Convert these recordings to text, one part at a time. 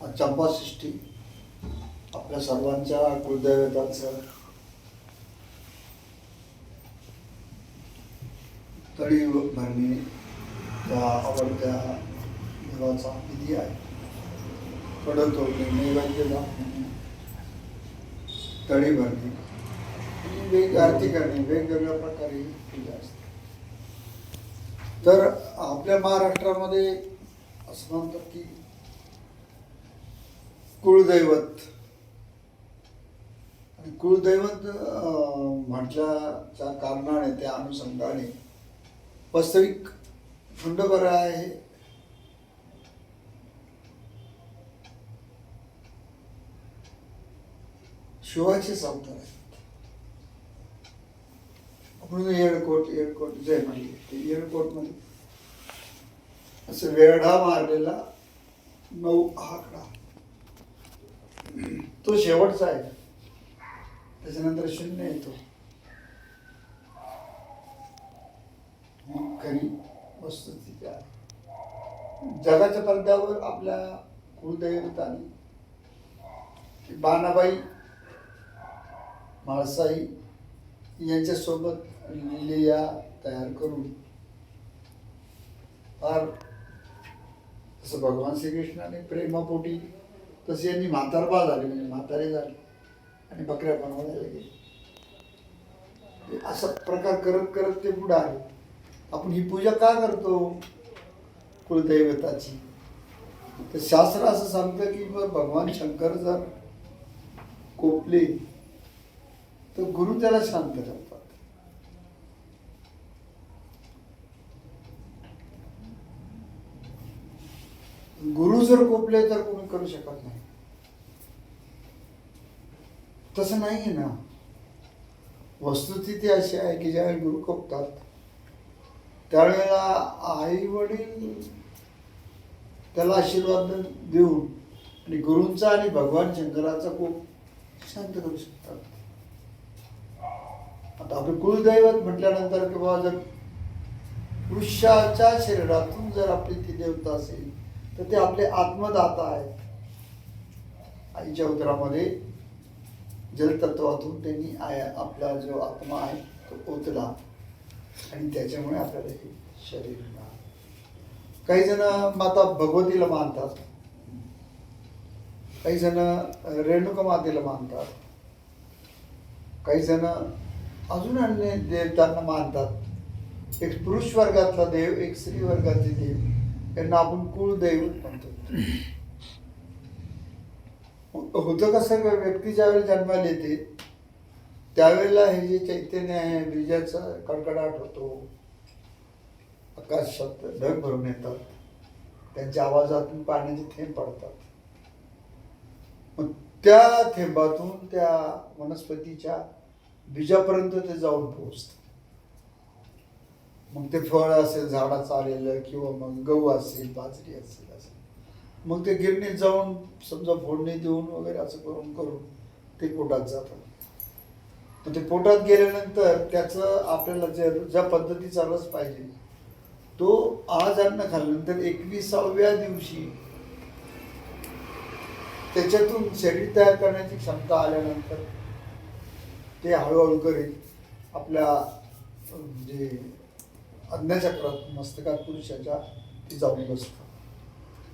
चंपाषष्ठी आपल्या सर्वांच्या कुलदैवताचं तळी भरणे त्या आवडत्या देवाचा विधी आहे. कडं तोडणे, नैवेद्य दाखवणे, तळी भरणे आणि आरती करणे, वेगवेगळ्या प्रकारे ही पूजा असते. तर आपल्या महाराष्ट्रामध्ये असं म्हणतात की कुळदैवत आणि कुळदैवत म्हटल्याच्या कारणाने त्या अनुषंगाने वास्तविक खंडोबा आहे शिवाचे अवतार आहेत. आपण येळकोट जय म्हणले ते येळकोट मध्ये असं वेढा मारलेला 9 आकडा तो शेवटचा आहे. त्याच्यानंतर 0 येतो. खरी वस्तुस्थिती आहे. जगाच्या पडद्यावर आपल्या कुलदैवताने बाणाबाई म्हाळसाई यांच्यासोबत लीला तयार करून फार असं भगवान श्रीकृष्णाने प्रेमापोटी तसे यांनी म्हातारबा झाले, म्हणजे म्हातारे झाले आणि बकऱ्या बनवायला गेले. असा प्रकार करत करत ते पुढे आले. आपण ही पूजा का करतो कुलदैवताची? तर शास्त्र असं सांगतं की भगवान शंकर जर कोपले तर गुरु त्याला शांत करतात. गुरु जर कोपले तर कोणी करू शकत नाही. तसं नाहीये ना. वस्तुस्थिती अशी आहे की ज्यावेळी गुरु कोपतात त्यावेळेला आई वडील त्याला आशीर्वाद देऊन आणि गुरूंचा आणि भगवान शंकराचा कोप शांत करू शकतात. आता आपलं कुलदैवत म्हटल्यानंतर किंवा जर पुरुषाच्या शरीरातून जर आपली ती देवता असेल तर ते आपले आत्मदाता आहेत. आईच्या उदरामध्ये जलतत्वातून त्यांनी आपला जो आत्मा आहे तो ओतला आणि त्याच्यामुळे आपल्याला हे शरीर मिळालं. काही जण माता भगवतीला मानतात, काही जण रेणुका मातेला मानतात, काही जण अजून अन्य देवतांना मानतात. एक पुरुष वर्गातला देव, एक स्त्री वर्गातले देव यांना आपण कुळदैवत म्हणतो. होतं कसं, व्यक्ती ज्यावेळेला जन्माला येते त्यावेळेला हे जे चैतन्य आहे विजाचा कडकडाट होतो, आकाशात ढग भरून येतात, त्यांच्या आवाजातून पाण्याचे थेंब पडतात. मग त्या थेंबातून त्या वनस्पतीच्या बीजापर्यंत ते जाऊन पोहोचतं. मग ते फळ असेल झाडाचं आलेलं किंवा मग गहू असेल, बाजरी असेल, मग ते गिरणीत जाऊन समजा फोडणी देऊन वगैरे असं करून करून ते पोटात जातं. मग ते पोटात गेल्यानंतर त्याचं आपल्याला ज्या पद्धतीचा रस पाहिजे तो आज अन्न खाल्ल्यानंतर 21व्या दिवशी त्याच्यातून शरीर तयार करण्याची क्षमता आल्यानंतर ते हळूहळू करीत आपल्या म्हणजे आज्ञाचक्रात मस्तकात पुरुषाच्या ती जाऊन बसतं.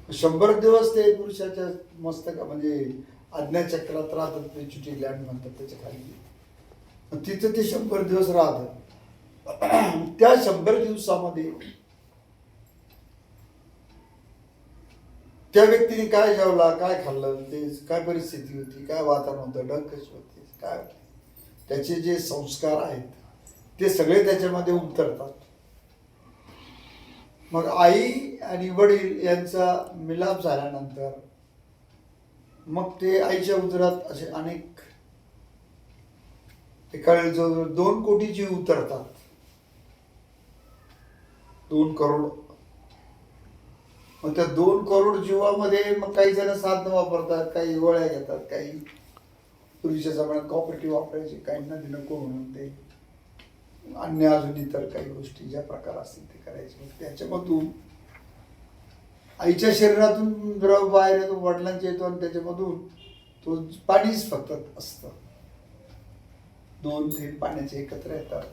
100 दिवस ते पुरुषाच्या मस्तका म्हणजे आज्ञाचक्रात राहतात. ते चुटी ग्लँड म्हणतात त्याच्या खाली. तिथं ते 100 दिवस राहतात. त्या 100 दिवसामध्ये त्या व्यक्तीने काय जेवला, काय खाल्लं, ते काय परिस्थिती होती, काय वातावरण होतं, ढग कशी होती, काय होते, त्याचे जे संस्कार आहेत ते सगळे त्याच्यामध्ये उतरतात. मग आई आणि वडील यांचा मिलाप झाल्यानंतर मग ते आईच्या उदरात असे अनेक एका जो 2 कोटी जीव उतरतात. 2 करोड. मग त्या 2 करोड जीवामध्ये मग काही जण साधनं वापरतात, काही गोळ्या घेतात, काही पूर्वीच्या जमान्यात कॉपरेटिव्ह वापरायचे, काही नदी नको म्हणून ते अन्य अजून इतर काही गोष्टी ज्या प्रकार असतील ते करायचे. मग त्याच्यामधून आईच्या शरीरातून द्रव बाहेर येतो, वडिलांच्या येतो आणि त्याच्यामधून तो पाणीच फक्त असतं. 2 थेंब पाण्याचे एकत्र येतात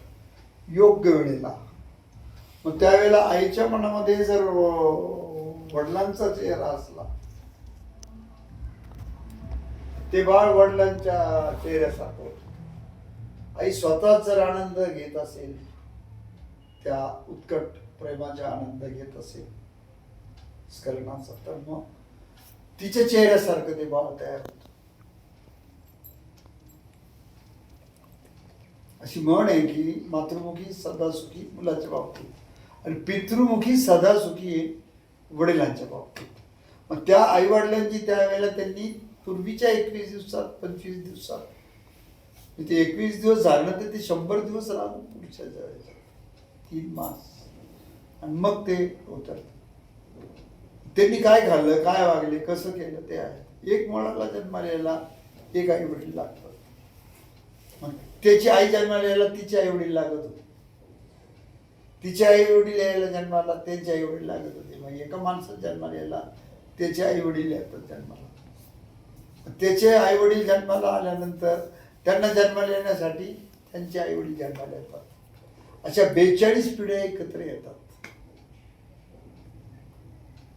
योग्य वेळेला. मग त्यावेळेला आईच्या मनामध्ये जर वडिलांचा चेहरा असला, ते बाळ वडिलांच्या चेहऱ्यासारखं होतं. आई स्वतः जर आनंद घेत असेल, त्या उत्कट प्रेमाचा आनंद घेत असेल स्खलनाचा, तर मग तिच्या चेहऱ्यासारखं ते बाळ तयार होतं. अशी म्हण आहे की मातृमुखी सदा सुखी मुलाच्या बाबतीत आणि पितृमुखी सदा सुखी वडिलांच्या बाबतीत. मग त्या आई वडिलांची त्यावेळेला त्यांनी पूर्वीच्या 21 दिवसात 25 दिवसात, ते 21 दिवस झाल्यानंतर ते 100 दिवस राहून पुढच्या जगायचं 3 मास आणि मग ते उतरले. त्यांनी काय खाल्लं, काय वागले, कसं केलं ते आहे. एक मुलाला जन्माला एक आई वडील लागतात. मग त्याची आई जन्माला यायला तिची आई वडील लागत होते, तिचे आई वडील यायला जन्माला त्यांचे आई वडील लागत होते. मग एका माणसात जन्माला यायला त्याचे आई वडील येतात जन्माला. त्याचे आई वडील जन्माला आल्यानंतर त्यांना जन्माला येण्यासाठी त्यांचे आई वडील जन्माला येतात. अशा 42 पिढ्या एकत्र येतात.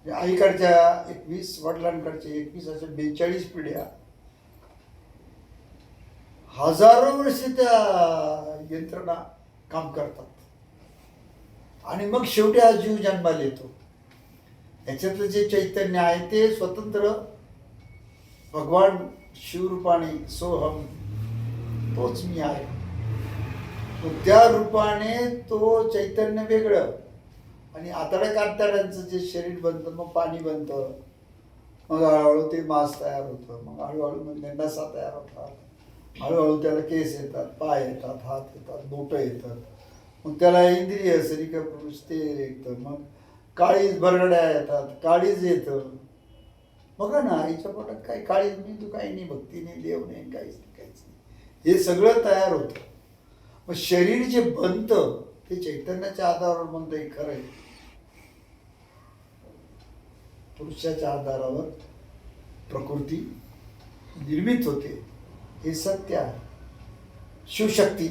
आईकडच्या 21, वडिलांकडचे 21, अशा 42 पिढ्या हजारो वर्ष त्या यंत्रणा काम करतात. आणि मग शेवटी हा जीव जन्माला येतो. याच्यातलं जे चैतन्य आहे ते स्वतंत्र भगवान शिवरूपाने सोहम, तोच मी आहे. त्या रूपाने तो चैतन्य वेगळं आणि आतड्या कातड्यांचं जे शरीर बनतं, मग पाणी बनतं, मग हळूहळू ते मांस तयार होतं, मग हळूहळू मग नसा तयार होतात, हळूहळू त्याला केस येतात, पाय येतात, हात येतात, बोटं येतात, मग त्याला इंद्रिय सरिका पुरुष ते येतं, मग काळीज बरगड्या येतात, काळीज येतं. बघा ना, आईच्या पोटात काही काळीज नाही, तू काही नाही, भक्ती नाही, देव नाही, काहीच नाही. हे सगळं तयार होतं. मग शरीर जे बनतं ते चैतन्याच्या आधारावर बनतं, हे खरं आहे. पुरुषाच्या आधारावर प्रकृती निर्मित होते, हे सत्य आहे. शिवशक्ती,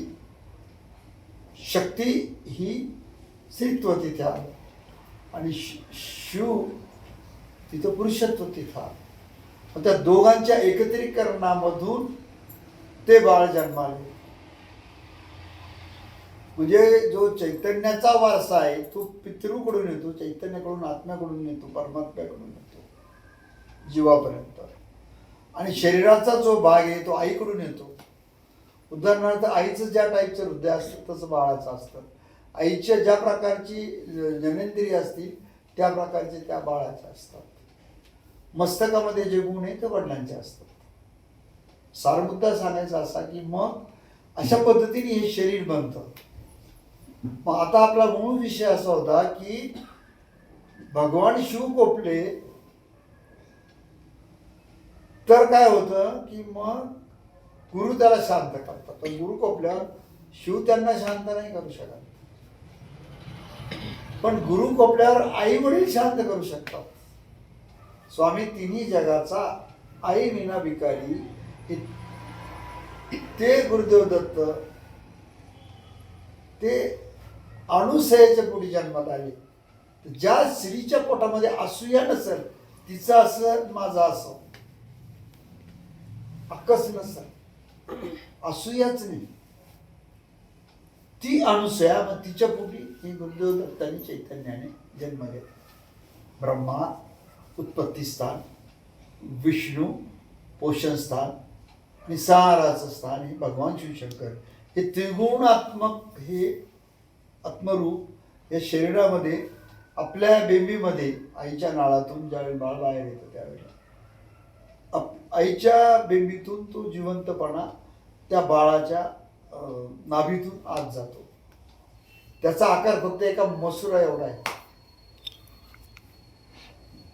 शक्ती ही स्त्रीत्व तिथे आलं आणि शिव तिथं पुरुषत्व तिथं आलं. त्या दोघांच्या एकत्रीकरणामधून ते बाळ जन्माले. म्हणजे जो चैतन्याचा वारसा आहे तो पितृकडून येतो, चैतन्याकडून, आत्म्याकडून येतो, परमात्म्याकडून येतो जीवापर्यंत. आणि शरीराचा जो भाग आहे तो आईकडून येतो. उदाहरणार्थ आईचं ज्या टाईपचं हृदय असतं तसं बाळाचं असतं. आईच्या ज्या प्रकारची जननेंद्रिय असतील त्या प्रकारचे त्या बाळाच्या असतात. मस्तकामध्ये जे गुण आहे ते वडिलांचे असतात. सार मुद्दा सांगायचा असा की मग अशा पद्धतीने हे शरीर बनतं. मग आता आपला मूळ विषय असा होता की भगवान शिव कोपले तर काय होतं की मग गुरु त्याला शांत करतात. पण गुरु कोपल्यावर शिव त्यांना शांत नाही करू शकत, पण गुरु कोपल्यावर आई वडील शांत करू शकतात. स्वामी तिन्ही जगाचा आई विना भिकारी ते गुरुदेव दत्त ते अणुसयाच्या पोटी जन्माला आले. ज्या स्त्रीच्या पोटामध्ये असूया नसेल, तिचं असं माझं असं अक्कस नसेल, असूयाच नाही, ती अणुसया, मग तिच्या पोटी ही गुरुदेव दत्तानी चैतन्याने जन्म घेतला. ब्रह्मा उत्पत्ती स्थान, विष्णू पोषण स्थान आणि साराचं स्थान हे भगवान शिवशंकर हे त्रिगुणात्मक हे आत्मरूप या शरीरामध्ये आपल्या बेंबीमध्ये आईच्या नाळातून ज्यावेळी बाळ बाहेर येतं त्यावेळेला आईच्या बेंबीतून तो जिवंतपणा त्या बाळाच्या नाभीतून आत जातो. त्याचा आकार फक्त एका मसुरा एवढा आहे.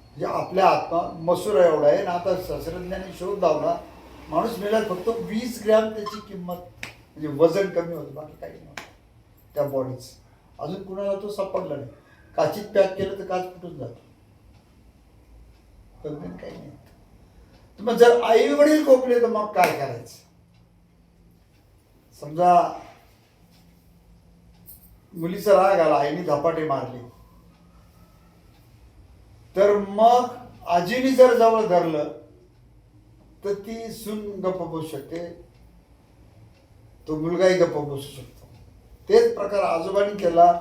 म्हणजे आपल्या आत्मा मसुरा एवढा आहे ना. आता शास्त्रज्ञांनी शोध लावला, माणूस मेला फक्त 20 ग्रॅम त्याची किंमत, म्हणजे वजन कमी होतं, बाकी काही नव्हतं त्या बॉडीचं. अजून कुणाला तो सापडला नाही. काचीत पॅक केलं तर काच फुटून जातो. बंधन काही नाही. तर मग जर आई वडील कोपले तर मग काय करायचं? समजा मुलीचा राग आला, आईने धपाटे मारले, तर मग आजीने जर जवळ धरलं तर ती सून गप्प बसू शकते, तो मुलगाही गप्प बसू शकतो. तेच प्रकार आजोबांनी केला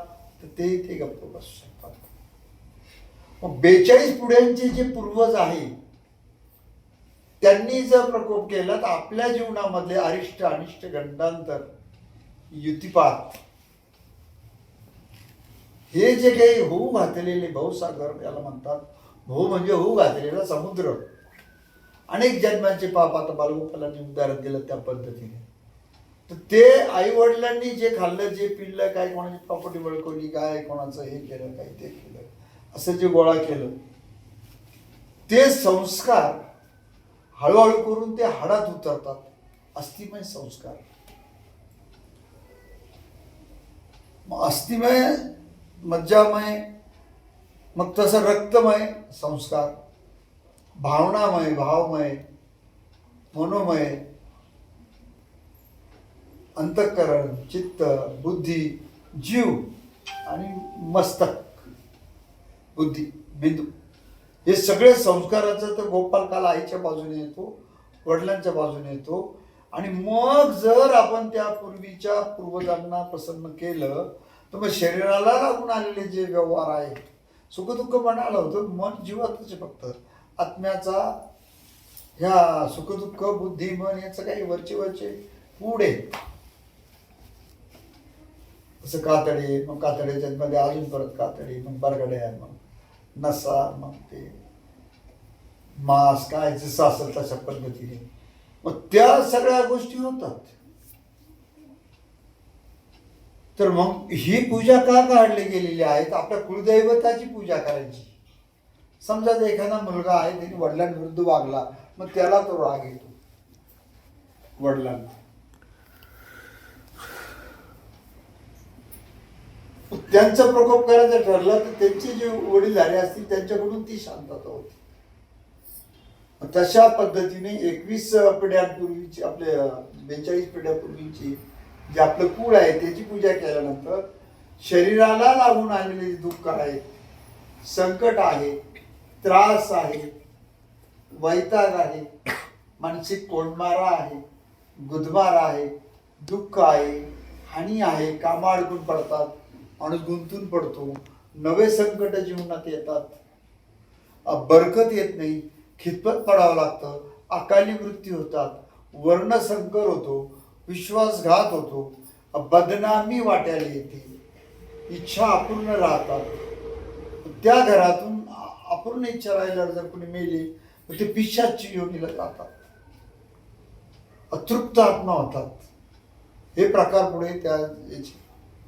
तर ते गप्प बसू शकतात. मग 42 पिढ्यांचे जे पूर्वज आहे त्यांनी जर प्रकोप केला तर आपल्या जीवनामधले अरिष्ट अनिष्ट गंडांतर युतिपात हे जे काही होऊ घातलेले भवसागर याला म्हणतात. भाऊ म्हणजे होऊ घातलेला समुद्र. अनेक जन्मांचे पाप आता बालगोपालांनी उदाहरण दिलं त्या पद्धतीने. तर ते आई वडिलांनी जे खाल्लं जे पिल्लं, काय कोणाची प्रॉपर्टी बळकवली, काय कोणाचं हे केलं, काय ते केलं, असं जे गोळा केलं, ते संस्कार हळूहळू करून ते हाडात उतरतात. अस्थिमय संस्कार. मग अस्थिमय, मज्जामय, मग तसं रक्तमय संस्कार, भावनामय, भावमय, मनोमय, अंतःकरण, चित्त, बुद्धी, जीव आणि मस्तक, बुद्धी, बिंदू, हे सगळे संस्काराचं तर गोपाल काल आईच्या बाजूने येतो, वडिलांच्या बाजूने येतो. आणि मग जर आपण त्या पूर्वीच्या पूर्वजांना प्रसन्न केलं तर मग शरीराला लागून आलेले जे व्यवहार आहेत, सुखदुःख मनाला होतं, मन जीवातच फक्त आत्म्याचा ह्या सुखदुःख बुद्धी मन याचं काही वरचे पुढे असं कातडे, मग कातड्याच्या मध्ये अजून परत कातडी, मग बरगड्या, मग नसा, मग ते मांस, काय जसं असेल तशा पद्धतीने मग त्या सगळ्या गोष्टी होतात. तर मग ही पूजा का काढली गेलेली आहे? तर आपल्या कुलदैवताची पूजा करायची. समजा जर एखादा मुलगा आहे, त्याने वडिलांविरुद्ध वागला, मग त्याला तो राग येतो वडिलांना. त्यांचा प्रकोप करायचं ठरलं तर त्यांचे जे वडील झाले असतील त्यांच्याकडून ती शांतता होती. तशा पद्धतीने 21 पिढ्यांपूर्वीची, आपल्या 42 पिढ्यापूर्वीची जे आपलं कुळ आहे त्याची पूजा केल्यानंतर शरीराला लागून आलेले दुःख आहे, संकट आहे, त्रास आहे, वैताग आहे, मानसिक कोंडमारा आहे, गुदमारा आहे, दुःख आहे, हानी आहे, कामा अडकून पडतात, माणूस गुंतून पडतो, नवे संकट जीवनात येतात, बरकत येत नाही, खितपत पडावं लागतं, अकाली मृत्यू होतात, वर्णसंकर होतो, विश्वासघात होतो, बदनामी वाट्याला येते, इच्छा अपूर्ण राहतात. त्या घरातून अपूर्ण इच्छा राहिल्यावर जर कोणी मेले तर ते पिशाची योनीला जातात, अतृप्त आत्मा होतात. हे प्रकार पुढे त्या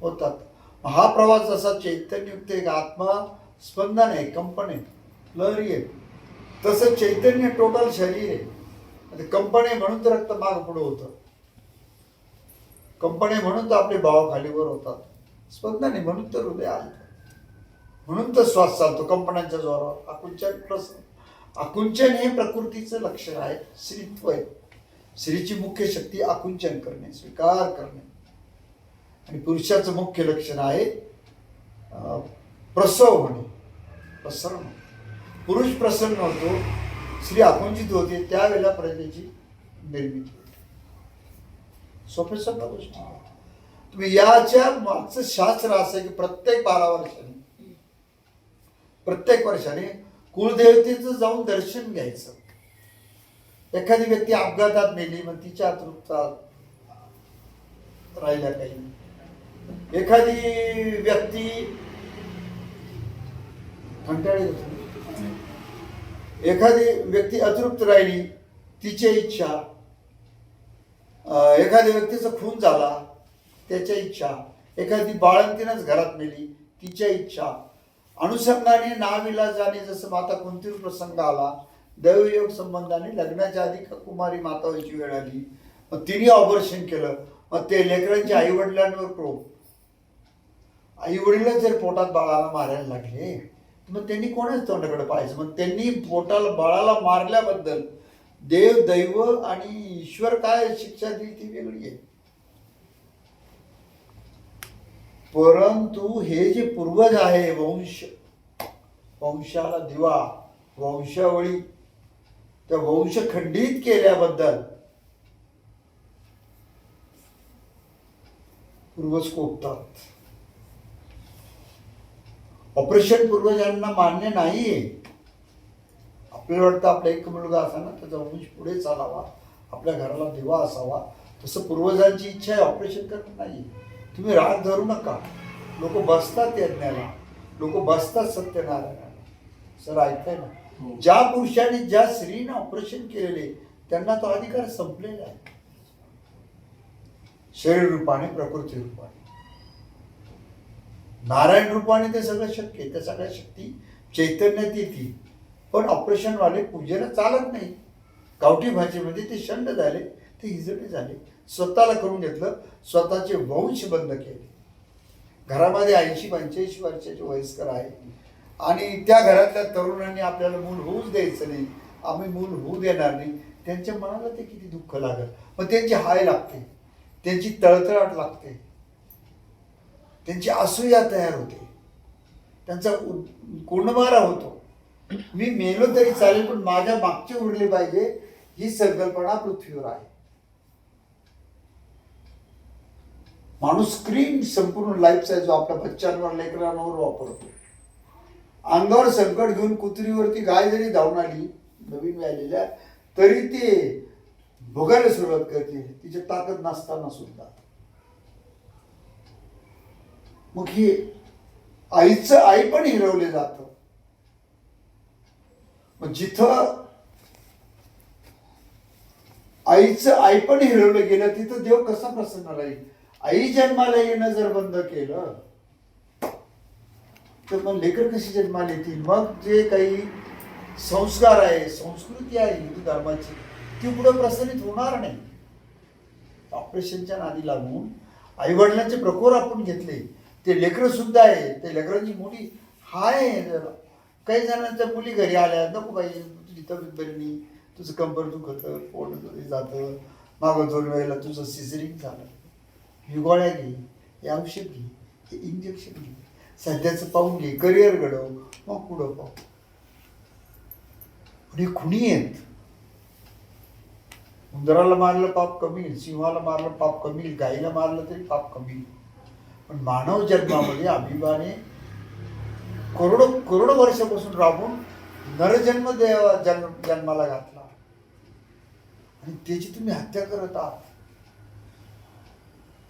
होतात. हा प्रवास असा चैतन्ययुक्त एक आत्मा स्पंदन आहे, कंपन आहे, लहरी आहे. तसं चैतन्य टोटल शरीर आहे. कंपन आहे म्हणून तर रक्त माग पुढे होतं, कंपन आहे म्हणून तर आपले भाव खालीवर होतात, स्पंदन आहे म्हणून तर हृदय आलं, म्हणून तर श्वास चालतो कंपनांच्या जोरावर. आकुंचन हे प्रकृतीचं लक्षण आहे, स्त्रीत्व आहे. स्त्रीची मुख्य शक्ती आकुंचन करणे, स्वीकार करणे. आणि पुरुषाचं मुख्य लक्षण आहे प्रसव होणे, प्रसन्न. पुरुष प्रसन्न होतो, स्त्री आकुंचित होते, त्यावेळेला प्रजेची निर्मिती होते. सोपे सोप्या गोष्टी. तुम्ही याच्या मागचं शास्त्र असं आहे की प्रत्येक 12 वर्षाने, प्रत्येक वर्षाने कुलदेवतेचं जाऊन दर्शन घ्यायचं. एखादी व्यक्ती अपघातात मेली, मग तिच्या अतृप्तात राहिल्या काही. एखादी व्यक्ती कंटाळी होती, एखादी व्यक्ती अतृप्त राहिली, तिची इच्छा. एखाद्या व्यक्तीचा खून झाला, त्याच्या इच्छा. एखादी बाळंतीनच घरात मेली, तिच्या इच्छा. अनुषंगाने नाविलाजाने जसं माता कुंतीवर प्रसंग आला, दैवयोग संबंधाने लग्नाच्या आधी कुमारी माता व्हायची वेळ आली, मग तिने ऑपरेशन केलं. मग ते लेकरांच्या आई वडिलांवर प्रोब. आई वडीलच जर पोटात बाळाला मारायला लागले मग त्यांनी कोणाच तोंडाकडे पाहायचं? मग त्यांनी पोटाला बाळाला मारल्याबद्दल देव दैव आणि ईश्वर काय शिक्षा दिली ती वेगळी आहे. परंतु हे जे पूर्वज आहे, वंशाला दिवा, वंशावळी, त्या वंश खंडित केल्याबद्दल पूर्वज कोपतात. ऑपरेशन पूर्वजांना मान्य नाहीये. आपल्याला वाटतं आपला एक मुलगा असा ना त्याचा वंश पुढे चालावा, आपल्या घराला दिवा असावा, तसं पूर्वजांची इच्छा आहे, ऑपरेशन करणं नाही. तुम्ही राग धरू नका. लोक बसतात यज्ञाला, लोक बसतात सत्यनारायणाला. सर ऐकताय ना? ज्या पुरुषाने ज्या स्त्रीने ऑपरेशन केलेले त्यांना तो अधिकार संपलेला आहे. शरीर रूपाने, प्रकृती रूपाने, नारायण रूपाने ते सगळं शक्य आहे. त्या सगळ्या शक्ती चैतन्यात येतील. पण ऑपरेशनवाले पूजेला चालत नाही. गावठी भाषेमध्ये ते शंड झाले, ते हिजडे झाले. स्वतःला करून घेतलं, स्वतःचे वंश बंद केले. घरामध्ये 80-85 वर्षाचे वयस्कर आहे आणि त्या घरातल्या तरुणांनी आपल्याला मूल होऊच द्यायचं नाही, आम्ही मूल होऊ देणार नाही. त्यांच्या मनाला ते किती दुःख लागल. मग त्यांची हाय लागते, त्यांची तळतळाट लागते, त्यांची असूया तयार होते, त्यांचा कोंडमारा होतो. मी मेलो तरी चालेल पण माझ्या मागचे उरले पाहिजे, ही संकल्पना पृथ्वीवर आहे. माणूस स्क्रीन संपूर्ण लाईफचा जो आपल्या बच्चांवर, लेकरांवर वापरतो. अंगावर संकट घेऊन कुत्रीवरती गाय जरी धावून आली नवीन व्यालेल्या, तरी ते भोगायला सुरुवात करते, तिची ताकद नसताना सुद्धा. मग हे आईचं आई पण हिरवले जातं. मग जिथं आईचं आई पण हिरवलं गेलं तिथं देव कसा प्रसन्न राहील? आई जन्माला येणं जर बंद केलं तर मग लेकर कशी जन्माला येतील? मग जे काही संस्कार आहे, संस्कृती आहे हिंदू धर्माची, ती पुढे प्रसारित होणार नाही. ऑपरेशनच्या नादी लागून आई वडिलांचे प्रकोर आपण घेतले. ते लेकरं सुद्धा आहे, ते लेकरांची मुली हाय. जरा काही जणांच्या मुली घरी आल्या, नको पाहिजे, तुझी तब्येत बरी नाही, तुझं कंबर दुखतं, पोट जातं, मागं 2 वेळेला तुझं सिझरिंग झालं, ही गोळ्या घे, हे औषध घे, हे इंजेक्शन घे, सध्याचं पाहून घे, करिअर घडव, मग पुढं पाहू. हे खुणी आहेत. उंदराला मारलं पाप कमी, सिंहाला मारलं पाप कमी, गाईला मारलं तरी पाप कमी. पण मानव जन्मामध्ये अभिमाने करोडो वर्षापासून राबून नरजन्म जन्माला घातला आणि त्याची तुम्ही हत्या करत आहात.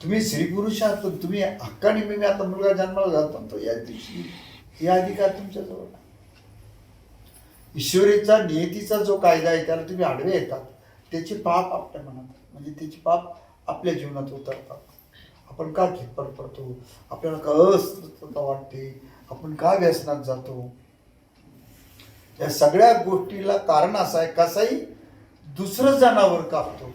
तुम्ही स्त्री पुरुष आहात, पण तुम्ही हक्काने मी आता मुलगा जन्माला घालतो तो या दिवशी हे अधिकार तुमच्याजवळ नाही. ईश्वरीचा नियतीचा जो कायदा आहे त्याला तुम्ही आडवे येतात. त्याचे पाप आपल्या मनात, म्हणजे त्याचे पाप आपल्या जीवनात उतरतात. आपण का खेपर पडतो, आपल्याला का अस्वस्थता वाटते, आपण का व्यसनात जातो, या सगळ्या गोष्टीला कारण असं आहे. कसाही दुसरं जनावर कापतो,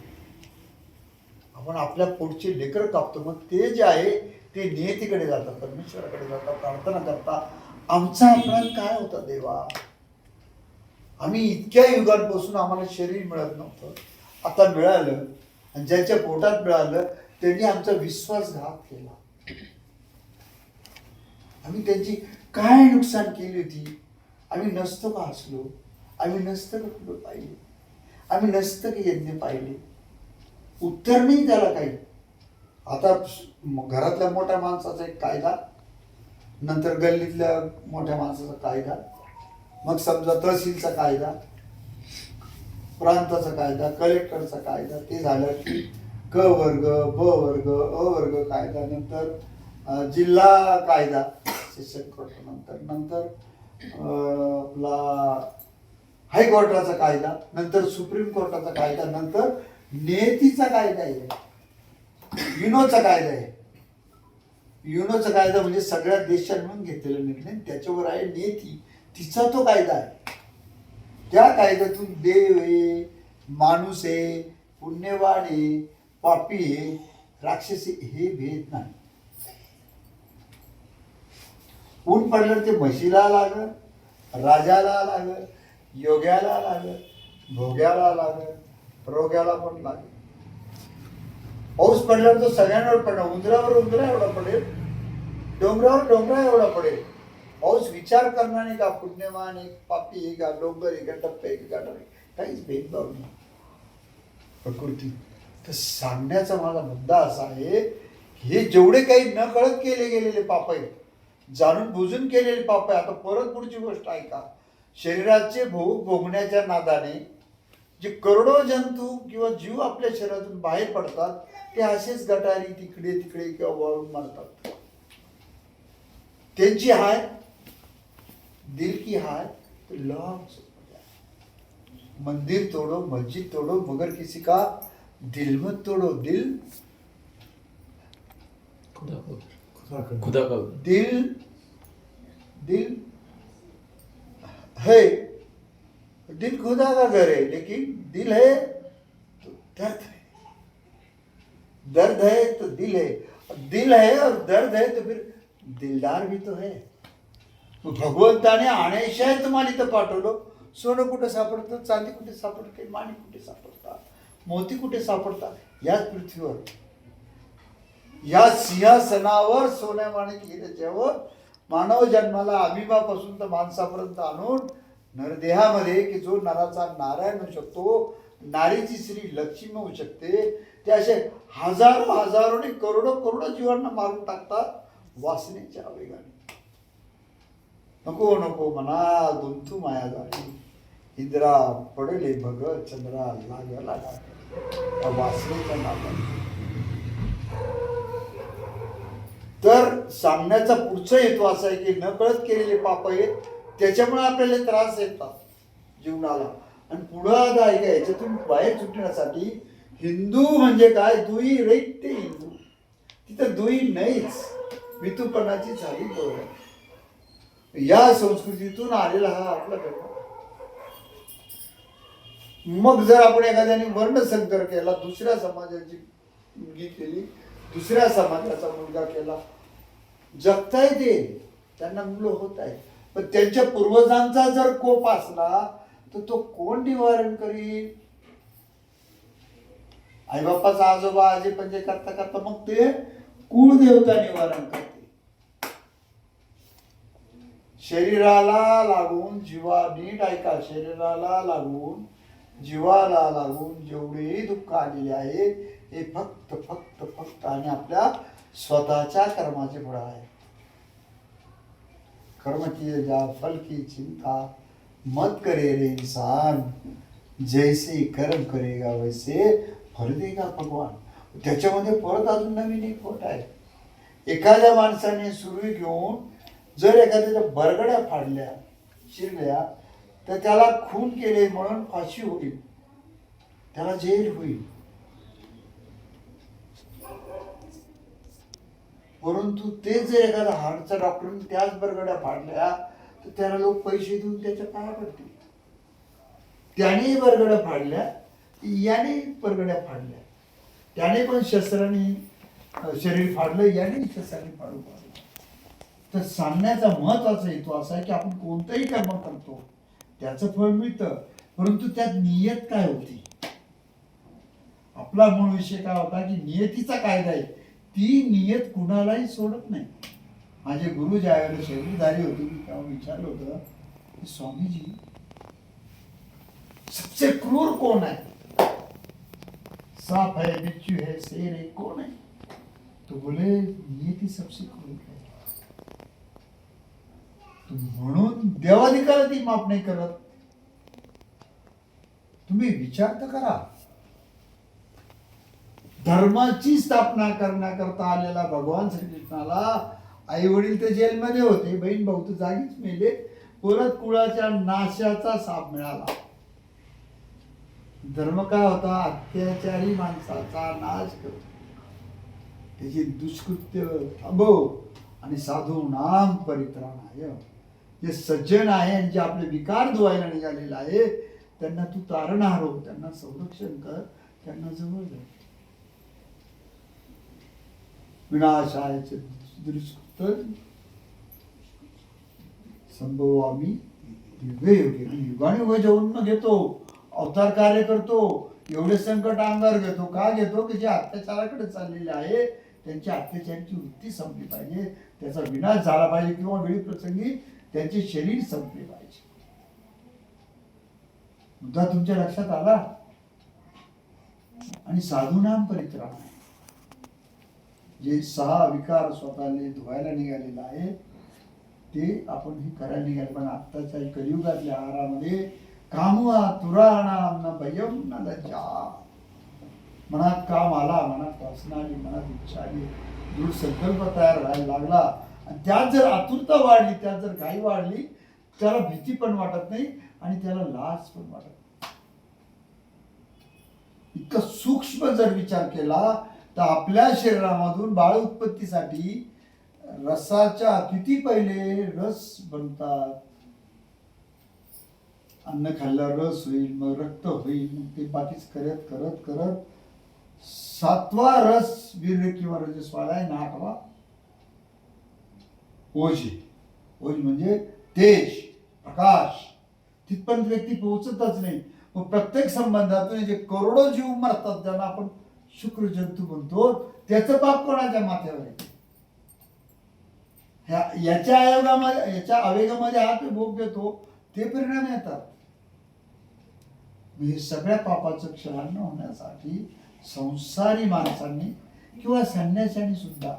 आपण आपल्या पोटचे लेकर कापतो. मग ते जे आहे ते नियतीकडे जातात, परमेश्वराकडे जातात, प्रार्थना करतात, आमचा अपराध काय होता देवा, आम्ही इतक्या युगांपासून आम्हाला शरीर मिळत नव्हतं, आता मिळालं, आणि ज्यांच्या पोटात मिळालं त्यांनी आमचा विश्वासघात केला. आम्ही त्यांची काय नुकसान केली होती? आम्ही नसतं का हसलो, आम्ही नसतं का पुढं पाहिले, आम्ही नसतं का यज्ञ पाहिले? उत्तर नाही त्याला काही. आता घरातल्या मोठ्या माणसाचा एक कायदा, नंतर गल्लीतल्या मोठ्या माणसाचा कायदा, मग समजा तहसीलचा कायदा, प्रांताचा कायदा, कलेक्टरचा कायदा, ते झालं की क वर्ग, ब वर्ग, अ वर्ग कायदा, नंतर जिल्हा कायदा, सेशन कोर्ट, नंतर आपला हायकोर्टाचा कायदा, नंतर सुप्रीम कोर्टाचा कायदा, नंतर नियतीचा कायदा आहे, युनोचा कायदा आहे. युनोचा कायदा म्हणजे सगळ्या देशात मिळून घेतलेला निर्णय, त्याच्यावर आहे नियती, तिचा तो कायदा आहे. त्या कायद्यातून देव आहे, माणूस आहे, पुण्यवान आहे, पापी आहे, राक्षसी हे भेद नाही. ऊन पडलं ते म्हशीला लागल, राजाला लागल, योग्याला लागल, भोग्याला लागल, रोग्याला पण लागेल. पाऊस पडल्यावर तो सगळ्यांवर पडणार. उंदरावर उंदरा एवढा पडेल, डोंगरावर डोंगरा एवढा पडेल. पाऊस विचार करणार नाही का पुण्यवान एक, पापी आहे का, डोंगर आहे का, टप्पे आहे का, काहीच भेदभाव नाही प्रकृती. तर सांगण्याचा माझा मुद्दा असा आहे, हे जेवढे काही न कळत केले गेलेले पाप आहेत, जाणून बुजून केलेले पाप आहे. आता परत पुढची गोष्ट आहे का, शरीराचे भोग भोगण्याच्या नादाने जे करोडो जंतू किंवा जीव आपल्या शरीरातून बाहेर पडतात, ते असेच गटारी तिकडे तिकडे किंवा वाळून मारतात. त्यांची हाय दिल की हाय तो लॉन्ग. मंदिर तोड़ो, मस्जिद तोड़ो, मगर किसी का दिल मत तोड़ो. दिल खुदा का दिल दिल है, दिल खुदा का घर है, लेकिन दिल है तो दर्द है, दर्द है तो दिल है, दिल है और दर्द है तो फिर दिलदार भी तो है. भगवंताने आणायशाय तुम्हाला इथं पाठवलं. सोनं कुठे सापडतं, चांदी कुठे सापडते, माणिक कुठे सापडतात, मोती कुठे सापडतात, याच पृथ्वीवर, या सिंहासनावर सोन्या माणिक त्याच्यावर मानव जन्माला अभिमापासून तर माणसापर्यंत आणून नरदेहामध्ये, की जो नराचा नारायण होऊ शकतो, नारीची श्री लक्ष्मी होऊ शकते, ते असे हजारो हजारो करोडो करोडो जीवांना मारून टाकतात वासनेच्या वेगाने. नको नको म्हणा गुंतू माया झाली, इंद्रा पडले भग चंद्रा लागला वासनेच्या नादाने. तर सांगण्याचा पुढचा हेतू असा आहे की नकळत केलेले पाप आहेत, त्याच्यामुळे आपल्याला त्रास येतात जीवनाला. आणि पुढं आता आहे का, याच्यातून बाहेर सुटण्यासाठी हिंदू म्हणजे काय, दुई रहित ते हिंदू. तिथं दुई नाहीच, मितूपणाची झाली बरोबर. या संस्कृतीतून आलेला हा आपला धर्म. मग जर आपण एखाद्याने वर्णसंकर केला, दुसऱ्या समाजाची मुलगी केली, दुसऱ्या समाजाचा मुलगा केला, जगता येते, त्यांना मुलं होत आहे, पण त्यांच्या पूर्वजांचा जर कोप असला तर तो कोण निवारण करील? आई बापाचा आजोबा आजी पंजे करता करता मग ते कुळदेवता निवारण करते. शरीराला लागून जीवा, नीट ऐका, शरीराला लागून जीवाला लागून जेवढे दुःख आलेले आहे हे फक्त फक्त फक्त आणि आपल्या स्वतःच्या कर्माचे फळ आहे. कर्म किए जा फल की चिंता मत करे रे इंसान, जैसे कर्म करेगा वैसे फल देगा भगवान. त्याच्यामध्ये परत अजून नवीन एक खोट आहे. एखाद्या माणसाने सुरवी घेऊन जर एखाद्याच्या बरगड्या फाडल्या शिरल्या तर त्याला खून केले म्हणून फाशी होईल, त्याला जेल होईल. परंतु ते जर एखादा हार्टचा डॉक्टरने त्याच बरगड्या फाडल्या तर त्याला लोक पैसे देऊन त्याच्या पाया पडतील. त्याने बरगड्या फाडल्या, याने बरगड्या फाडल्या, त्याने पण शस्त्राने शरीर फाडलं, याने शस्त्राने फाडू पाहिजे. तर सांगण्याचा महत्वाचा हेतू असा आहे की आपण कोणतंही कर्म करतो त्याचं फळ मिळतं, परंतु त्यात नियत काय होती. आपला मूळ विषय काय होता की नियतीचा कायदा आहे, ती नियत कुणालाही सोडत नाही. माझे गुरु ज्यावेळेला शरीरधारी होते मी तेव्हा विचारलं होतं की स्वामीजी सबसे क्रूर कौन है? सांप है, बिच्छू है, शेर है, कौन है? तो बोले नियती सबसे क्रूर है. म्हणून देवाधिकाला ती माफ नाही करत. तुम्ही विचार तर करा. धर्माची स्थापना करण्याकरता आलेला भगवान श्रीकृष्णाला आई वडील तर जेलमध्ये होते, बहीण भाऊ तर जागीच मेले, परत कुळाच्या नाशाचा शाप मिळाला. धर्म काय होता? अत्याचारी माणसाचा नाश करतो, त्याची दुष्कृत्य थांबव आणि साधू नाम परित्राणाय. जे सज्जन आहे आणि जे आपले विकार धुवायला निघालेले आहे त्यांना तू तारणहार हो, त्यांना संरक्षण कर, त्यांना जवळ जा. विनाशायच दुष्कृत संभवामी युगाने उभे जन्म घेतो, अवतार कार्य करतो, एवढे संकट अंगावर घेतो. का घेतो? की जे अत्याचाराकडे चाललेले आहे त्यांची अत्याचाराची वृत्ती संपली पाहिजे, त्याचा विनाश झाला पाहिजे, किंवा वेळी प्रसंगी त्यांचे शरीर संपले पाहिजे. मुद्दा तुमच्या लक्षात आला? आणि साधूनाम परित्राण, जे 6 विकार स्वतःला धुवायला निघालेला आहे ते आपण हे करायला निघाले. पण आत्ताच्या कलियुगातल्या आहारामध्ये कामवा तुराणाम न भयम न लज्जा. मनात काम आला, मनात वासना आली, मनात इच्छा आली, दृढ संकल्प तयार व्हायला लागला, आणि त्यात जर आतुरता वाढली, त्यात जर घाई वाढली, त्याला भीती पण वाटत नाही आणि त्याला लाज पण वाटत नाही. इतकं सूक्ष्म जर विचार केला तर आपल्या शरीरामधून बाळ उत्पत्तीसाठी रसाच्या किती पहिले रस बनतात. अन्न खाल्ल्यावर रस होईल, मग रक्त होईल, मग ते बाकीच करत करत करत 7वा रस वीर्य किंवा रजस्वाला आहे, 8वा ओज. ओज म्हणजे तेज, प्रकाश. तिथपर्यंत व्यक्ती पोहोचतच नाही. मग प्रत्येक संबंधातून जे करोडो जीव मरतात, ज्यांना आपण शुक्र जंतू म्हणतो, त्याचं पाप कोणाच्या माथ्यावर आहे? याच्या आवेगामध्ये हा ते भोग घेतो, ते परिणाम येतात. हे सगळ्या पापाचं क्षरण न होण्यासाठी संसारी माणसांनी किंवा संन्याशांनी सुद्धा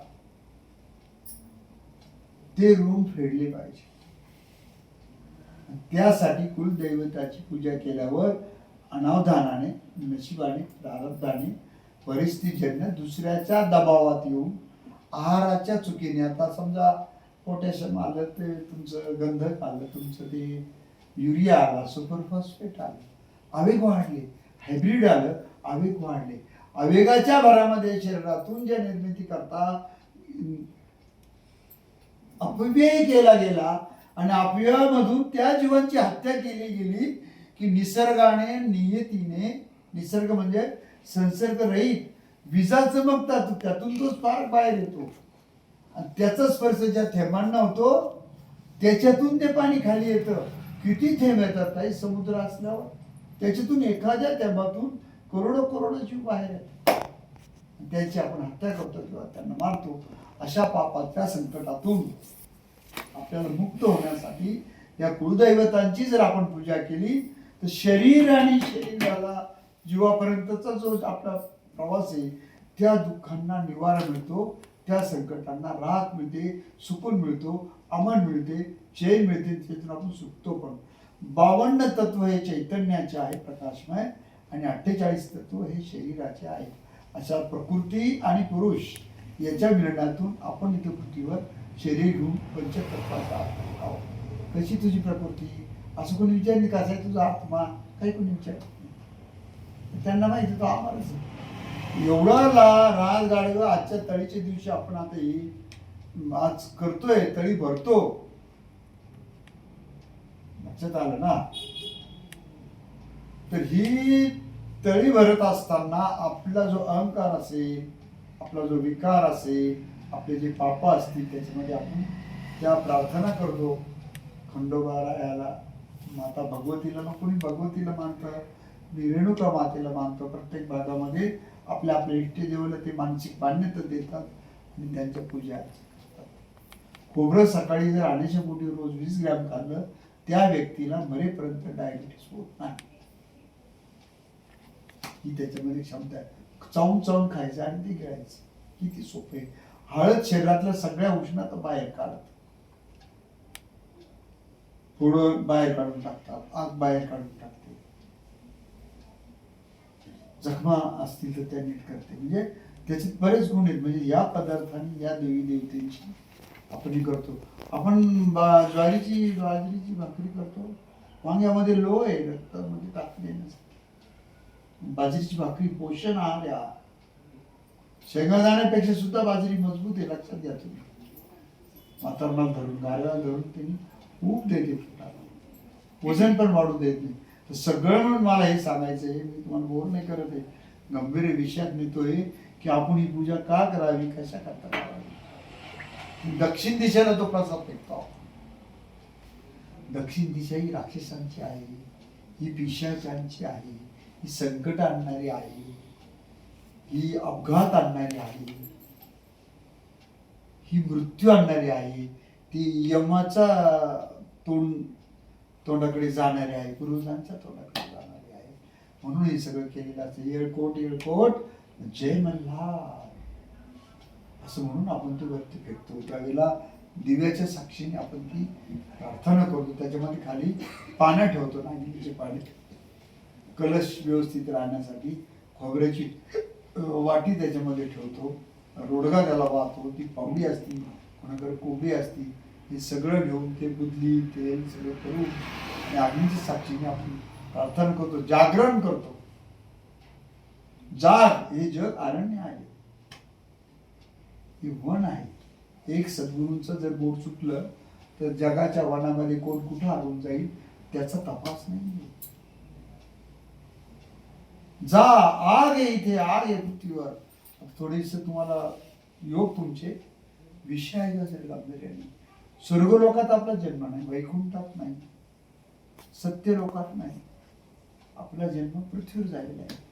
ते ऋण फेडले पाहिजे. त्यासाठी कुलदैवताची पूजा केल्यावर अनावधानाने, नशिबाने, प्रारब्धाने, परिस्थितीजन्य दुसऱ्याच्या दबावात येऊन, आहाराच्या चुकीने, आता समजा पोटॅशियम आलं, ते तुमचं गंधक आलं, तुमचं ते युरिया आला, सुपरफॉस्फेट आलं, आवेग वाढले, हायब्रिड आलं, आवेग वाढले. आवेगाच्या भरामध्ये शरीरातून ज्या निर्मिती करता अपव्यय केला गेला, आणि अपव्ययामधून त्या जीवांची हत्या केली गेली, की निसर्गाने, नियतीने, निसर्ग म्हणजे संसर्ग रहित विजा चमकतात, त्यातून तो स्पार्क बाहेर येतो, आणि त्याचा स्पर्श ज्या थेंबांना होतो त्याच्यातून ते पाणी खाली येतं. किती थेंब येतात काही समुद्र असल्यावर, त्याच्यातून एखाद्या थेंबातून करोडो करोडो जीव बाहेर येतात, त्याची आपण हत्या करतो किंवा त्यांना मारतो. अशा पापाच्या संकटातून आपल्याला मुक्त होण्यासाठी या कुलदैवतांची जर आपण पूजा केली तर शरीर आणि शरीराला जीवापर्यंतचा जो आपला प्रवास आहे त्या दुःखांना निवारा मिळतो, त्या संकटांना राहत मिळते, सुकून मिळतो, अमन मिळते, चैन मिळते, त्यातून आपण सुखतो पण. 52 तत्व हे चैतन्याचे आहे, प्रकाशमय, आणि 48 तत्व हे शरीराचे आहे. अशा प्रकृती आणि पुरुष याच्या मिलनातून आपण इथे पृथ्वीवर शरीर घेऊन पंचतत्वाचा आहोत. कशी तुझी प्रकृती, असं कोणी विचारली, कसा आहे तुझा आत्मा, काही कोणी विचारत नाही. त्यांना माहिती तो आम्हालाच. एवढा राज गाडव आजच्या तळीच्या दिवशी आपण आता आज करतोय, तळी भरतो, लक्षात आलं ना? तर ही तळी भरत असताना आपला जो अहंकार असेल, आपला जो विकार असेल, आपले जे पाप असतील, त्याच्यामध्ये आपण त्या प्रार्थना करतो खंडोबाला, याला माता भगवतीला, मग कोणी भगवतीला मानतं, मी रेणुका मातेला मानतो. प्रत्येक भागामध्ये आपल्या आपल्या इष्टदेवाला ते मानसिक मान्यता देतात आणि त्यांच्या पूजा करतात. खोबरं सकाळी जर आण्याच्या पोटी रोज 20 ग्रॅम खाल्लं, त्या व्यक्तीला मरेपर्यंत डायबिटीस होत नाही. ही त्याच्यामध्ये क्षमता आहे. चावून चावून खायचं आणि ते गिळायचं, किती सोपे. हळद शरीरातल्या सगळ्या उष्णता बाहेर काढत, पुढं बाहेर काढून टाकतात, आग बाहेर काढून टाकते, जखमा असतील तर त्या नीट करते. म्हणजे त्याच्यात बरेच गुण आहेत. म्हणजे या पदार्थांनी, या देवी देवतेची आपण हे करतो. आपण बाजरीची भाकरी करतो, वांग्यामध्ये लोह आहे, रक्तामध्ये ताकद येण्यासाठी. बाजरीची भाकरी पोषण आहार आहे. शेंगादाण्यापेक्षा सुद्धा बाजरी मजबूत आहे, लक्षात घ्या तुम्ही. वातावरणाला धरून, गारव्याला धरून त्यांनी ऊब देते पोटाला, वजन पण वाढू देत नाही. तर सगळं म्हणून मला हे सांगायचं आहे, मी तुम्हाला बोर नाही करत आहे, गंभीर विषयात नेतोय की आपण ही पूजा का करावी, कशा करता करावी. दक्षिण दिशेला तो प्रसाद फेकतो. दक्षिण दिशा ही राक्षसांची आहे, ही पिशाचांची आहे, ही संकट आणणारी आहे, ही अपघात आणणारी आहे, ही मृत्यू आणणारी आहे, ती यमाचा तोंडाकडे जाणारी आहे, पूर्वजांच्या तोंडाकडे जाणारी आहे. म्हणून हे सगळं केलेलं असतं. येळकोट येळकोट जय मल्हार असं म्हणून आपण ती वरती फेकतो. त्यावेळेला दिव्याच्या साक्षीने आपण ती प्रार्थना करतो. त्याच्यामध्ये खाली पानं ठेवतो, नागिनीचे पाने, कलश व्यवस्थित राहण्यासाठी खोबऱ्याची वाटी त्याच्यामध्ये ठेवतो, रोडगा त्याला वाहतो, ती पावडी असती, कोणाकडे कोंबडी असती, हे सगळं घेऊन ते बुदली तेल सगळं करून आणि अग्नीच्या साक्षीने आपण प्रार्थना करतो, जागरण करतो. जाग, हे जग अरण्य आहे, हे वन आहे. एक सद्गुरूंचं जर बोट सुटलं तर जगाच्या वनामध्ये कोण कुठं हरवून जाईल त्याचा तपास नाही. जा, आग आहे इथे, आग आहे पृथ्वीवर. थोडेसे तुम्हाला योग तुमचे विषय असेल गांभीर्याने. स्वर्गलोकात आपला जन्म नाही, वैकुंठात नाही, सत्य लोकात नाही, आपला जन्म पृथ्वीवर झालेला आहे.